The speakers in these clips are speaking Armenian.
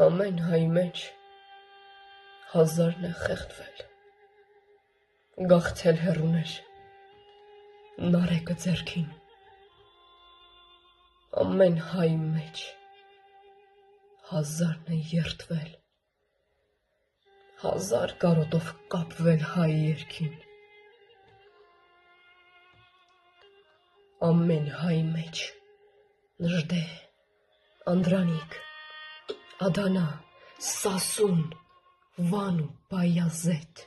Ամեն հայի մեջ հազարն է խեղդվել, գաղթել հեռուներ, նարեկը ձեռքին, ամեն հայի մեջ հազարն է երդվել, հազար կարոտով կապվել հայի երգին, ամեն հայի մեջ նժդե, անդրանիկ, ադանա, սասուն, վան ու բայազետ,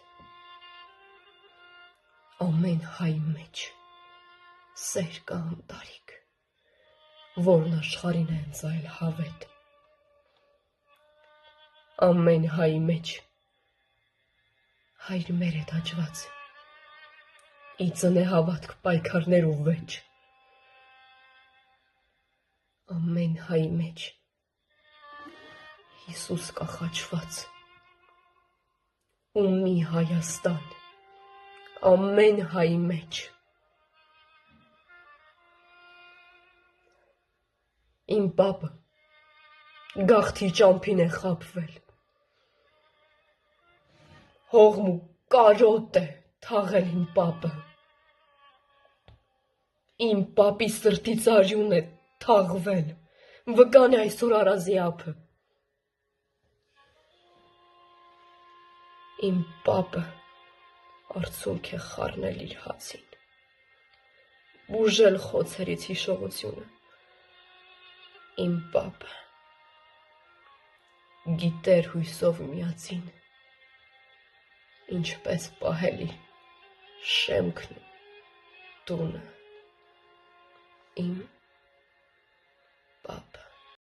ամեն հայի մեջ սեր կա անտարիք, որն աշխարհին է ընծայել հավետ, ամեն հայի մեջ հայր մեր է դաջված, ի ծնե հավատք պայքարներ ու վեճ, ամեն հայի մեջ Հիսուս կախաչված, ու մի Հայաստան, ամեն հայի մեջ, իմ պապը գաղթի ճամփին է խաբվել, հողմ ու կարոտ է թաղել իմ պապը, իմ պապի սրտից արյուն է թաղվել, վկան է այսօր արազի ափը, իմ պապը արցունք է խառնել իր հացին, բուժել խոցերից հիշողությունը, իմ պապը գիտեր հույսով միածին, ինչպես պահել իր շեմքն ու տունը, իմ պապը։